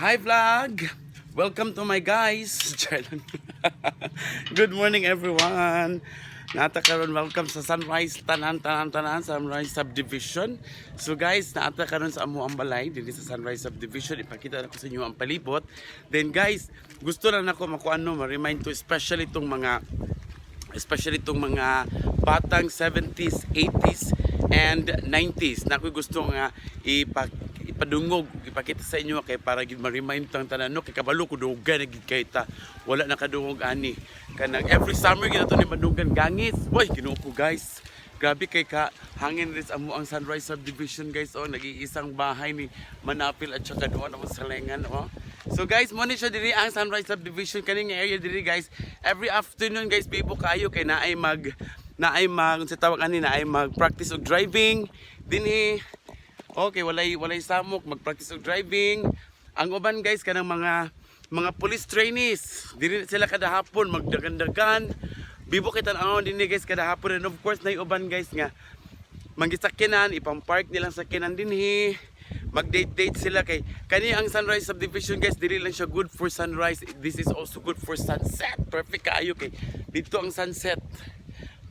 Hi vlog! Welcome to my guys! Good morning everyone! Naata karon welcome sa Sunrise Tanan Sunrise Subdivision. So guys, naata karon sa amo ang balay dinhi sa Sunrise Subdivision. Ipakita na ko sa inyo ang palibot. Then guys, gusto lang nako makuano ma-remind to especially itong mga batang 70s, 80s and 90s na ako gusto nga ipadungog, ipakita sa inyo kay para gid ma-remind tang tanan no kay kabalo ko dugan gid kay ta wala na kadungog ani kanang every summer gid ato ni madugan gangis. Boy, Ginoo ko guys, grabe kay ka hangin rin amo ang Sunrise Subdivision guys. Oh, nag-iisang bahay ni Manapil at saka duwa naman sa Lengan. Oh, so guys, mo ni siya diri ang Sunrise Subdivision kaning area diri guys. Every afternoon guys, bibo kayo kay naay mag sa tawag ani naay mag-practice og driving dinhi. Okay, walay samok mag-practice og driving. Ang uban guys kanang mga police trainees, diri sila kada hapon magdagan-dagan. Bibo kay tan-awon dinhi guys kada hapon, and of course nay uban guys nga mangisakyanan, ipang-park nilang sakyanan dinhi. Mag-date sila kay kani ang Sunrise Subdivision guys, dili lang siya good for sunrise, this is also good for sunset. Perfect kaayo kay dito ang sunset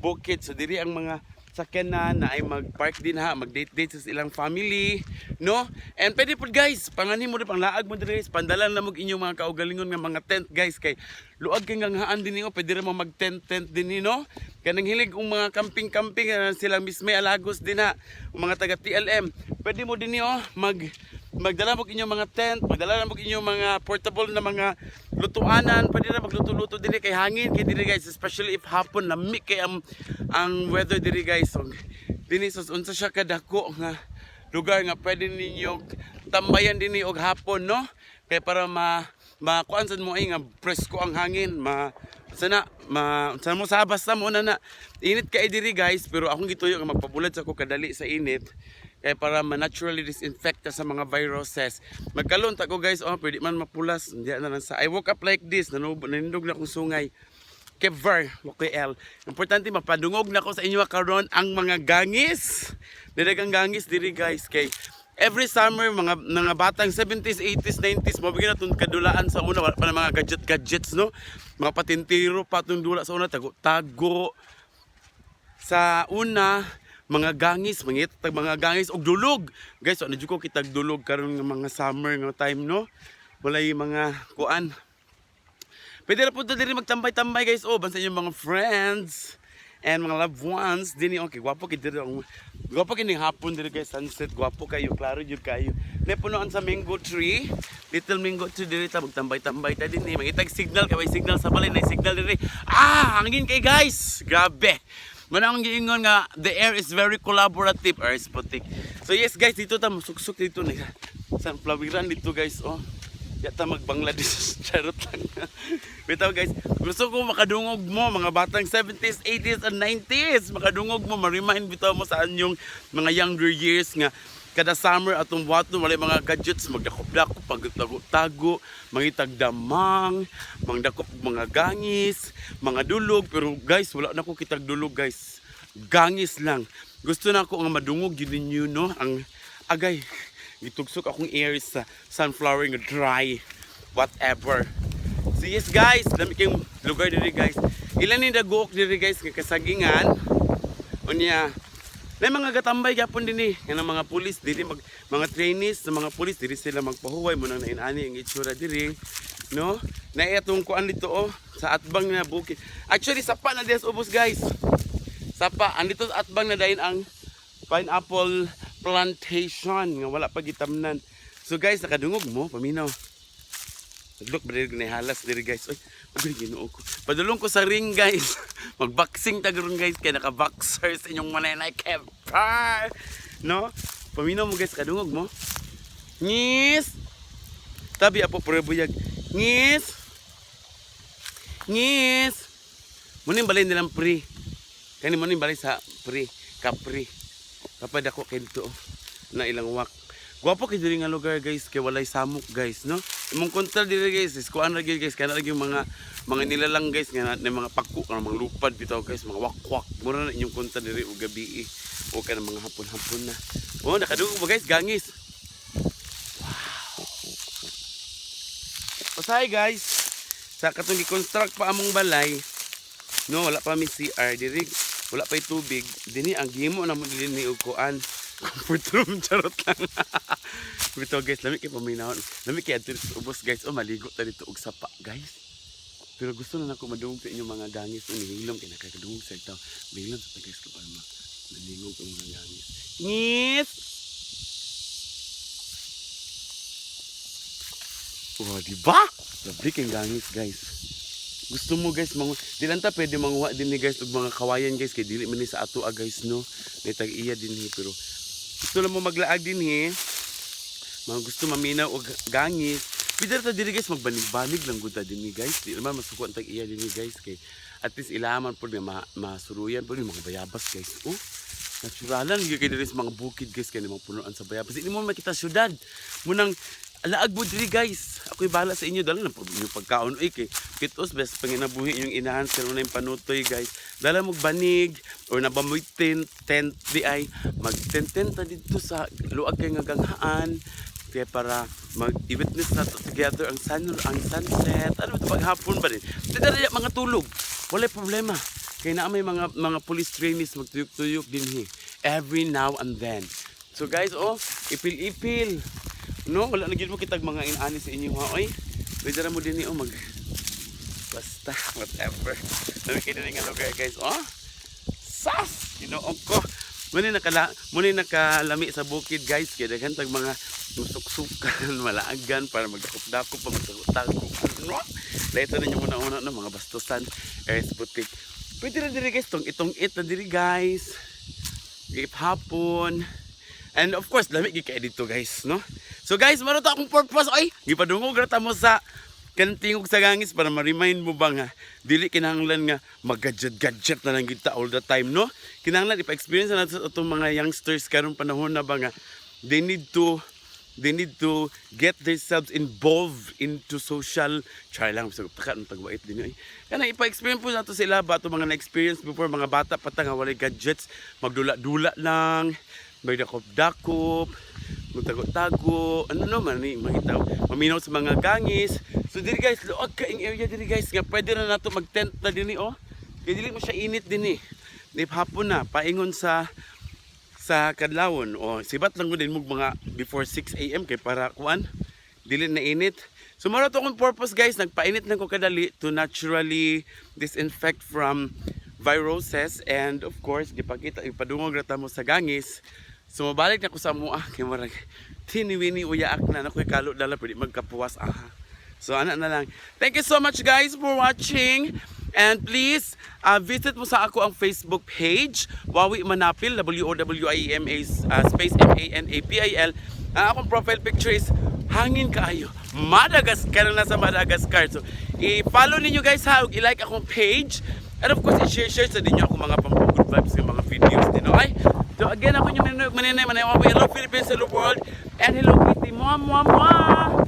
bukid, so diri ang mga sakyanan na ay mag-park din ha, mag-date sa ilang family, no? And pwede po guys, panganin mo rin, panglaag mo rin guys, pandalan na mo inyong mga kaugalingon nga mga tent guys, kay luag kang hanghaan din niyo, pwede rin mo mag-tent din no? Kaya nang hilig ang mga camping silang Mismay Alagos din ha, mga taga TLM, pwede mo din niyo magdala mo inyong mga tent, magdala mo inyong mga portable na mga lutuanan, pwede na magluto-luto diri kay hangin kay diri guys, especially if hapon lamig kay ang weather diri guys. So dinhi sus unsa siya kadako nga lugar nga pwede ninyo tambayan dinhi og hapon no, kay para makuan sad mo ay nga presko ang hangin, sana mo sabas ta mo na init kay diri guys, pero akong gituyo nga magpabulad sa ko kadali sa init kaya para ma-naturally disinfect sa mga viruses. Magkalon ta ko guys, oh, pwede man mapulas. Hindi na lang sa I woke up like this, nanindog na akong sungay. Kever, WKL. Importante mapadungog na ko sa inyo karon ang mga gangis. Diragang gangis diri guys kay every summer mga batang 70s, 80s, 90s mabigyan natun kadulaan sa una pa ng mga gadgets no. Mga patintiro pa tong dula sa una tago sa una. Mga gangis, mga gangis og dulog. Guys, so ko kitag dulog karon nga mga summer nga time no. Walay mga kuan. Pwede ra pud diri magtambay-tambay guys. Oh, bansa inyo mga friends and mga loved ones dinhi. Okay, gwapo kid diri. Gwapo kining hapon diri guys, sunset, gwapo kayo, klaro jud kayo. Nepunoan sa mango tree, little mango tree diri ta magtambay-tambay ta dinhi. Mangitag signal kay may signal sa balay, nay signal diri. Hangin kay guys. Grabe. Manang giingon nga the air is very collaborative, air is putik. So yes guys, dito ta musuksok dito na sunfloweran dito guys. Oh, yata mag-Bangladesh charot lang. Bitaw guys, gusto ko makadungog mo mga batang 70s, 80s and 90s, makadungog mo, ma-remind bitaw mo sa anyong mga younger years nga kada summer atong buhaton walay mga gadgets, magdakop-dakop, pagtago-tago, mangitag damang, mangdakop mga gangis, mga dulog. Pero guys, wala na ko kitag dulog guys, gangis lang. Gusto na ko nga madungog yun ninyo no, ang agay gitugsok akong air sa sunflower nga dry whatever. So yes guys, dami kayong lugar diri guys. Ilan ni daguok diri guys nga kasagingan unya. May mga gatambay gyapon dinhi nga mga pulis diri mga trainees sa mga pulis diri sila magpahuway mo nang nainani ang itsura diri no. Na etong kuan dito oh sa atbang na bukid. Actually sapa na dias ubos guys. Sapa andito sa atbang na dayon ang pineapple plantation nga wala pa gitamnan. So guys, nakadungog mo paminaw. Look, balik na halas diri guys. Oy, Ginoo ko. Padulong ko sa ring guys. Mag-boxing tagron guys kay naka-boxer sa inyong manay kever. No? Paminaw mo guys, kadungog mo. Ngis. Tabi apo prebuyag. Ngis. Ngis. Muning balay nilang pre. Kani muning balay sa pre, kapre. Kapad ako kay dito na ilang wak. Gwapo kay diri nga lugar guys kay walay samok guys no. Imong kontra diri guys is kuan ra guys kana lagi yung mga nilalang guys nga na mga pako nga mga lupad bitaw guys, mga wakwak. Mura na inyong kontra diri og gabi o kana mga hapon-hapon na. Oh, nakadungog ba guys, gangis. Wow. Usahay guys. Sa katong gi-construct pa among balay. No, wala pa mi CR diri. Wala pa tubig. Dini ang gimo na mo dinhi og kuan. Comfort room charot lang. Bito guys, lami kay paminahon. Lami kay adto sa ubos guys. Oh, maligo ta dito og sapa guys. Pero gusto na nako madungog sa inyo mga gangis o nihilom kay nakakadungog sa itaw. Biglang sa guys ko para maningog ang mga gangis. Ngis. Oh, di ba? Labi kay gangis guys. Gusto mo guys, di lang ta pwede manguha din ni guys og mga kawayan guys kay dili man ni sa ato guys no. May tag-iya din hi pero gusto lang mo maglaag din hi. Mga gusto maminaw og gangis. Pwede ta diri guys magbanig-banig lang gud ta din ni guys. Di naman masuko ang tag-iya din ni guys kay at least ilaman pud nga masuruyan pud mga bayabas guys. Oh, naturalan gyud kay diri sa mga bukid guys kay mga punuan sa bayabas. Di mo makita syudad. Munang alaag mo diri guys. Ako'y bahala sa inyo. Dala na po yung pagkaon. Kay kitos best panginabuhi yung inahan. Pero na yung panutoy guys. Dala mo banig. Or nabamoy tent di ay. Mag-tent dito sa luag kay nga ganghaan. Kaya para mag-i-witness na together ang sunset. Ano ito paghapon ba rin? Dito mga tulog. Wala problema. Kaya na may mga police trainees magtuyok-tuyok din every now and then. So guys, oh, ipil-ipil. No, wala na gid mo kitag mga inani sa inyo ha. Oy, pwede ra mo din mag basta whatever. Dami kay dinhi nga lugar guys. Oh. Sas, ginoon ko. Muni nakalami sa bukid guys. Kaya daghan tag mga susuk-sukan, malaagan para magdakop-dakop pa magtago. No? Later na niyo muna no mga bastusan, earth putik. Pwede ra diri guys itong na diri guys. Gip hapon. And of course, lamig kay dito guys, no? So guys, maro ta akong purpose ay gipadungog ra ta mo sa kantingog sa gangis para ma-remind mo ba nga dili kinahanglan nga mag-gadget na lang kita all the time, no? Kinahanglan ipa-experience na nato itong mga youngsters karong panahon na ba nga they need to get themselves involved into social try lang sa takan tagwait din ay kana ipa-experience po nato sila ba itong mga na-experience before mga bata pa ta nga walay gadgets magdula-dula lang may dakop-dakop, magtago-tago, ano naman ni makita, maminaw sa mga gangis. So diri guys, luag ka ing area diri guys, nga pwede na nato mag-tent na dinhi oh. Kay dili mo siya init dinhi. Di hapon na paingon sa kadlawon o sibat lang gud mo mga before 6 AM kay para kuan dili na init. So maro to akong purpose guys, nagpainit lang ko kadali to naturally disinfect from viruses and of course gipakita ipadungog ra ta mo sa gangis. So mabalik na ko sa mua kay marag tiniwini uyaak na nakoy kalo dala pwede magkapuwas aha. So ana na lang. Thank you so much guys for watching and please visit mo sa ako ang Facebook page Wawi Manapil WOWIEMA space MANAPIL. Ang akong profile picture is hangin kaayo Madagascar na sa Madagascar. So i-follow ninyo guys ha ug i-like akong page and of course i-share sa dinyo ako mga pang-good vibes ng mga videos din okay? So again, ako yung Manay, Hello Philippines, hello world, and hello Kitty, mwah mwah mwah!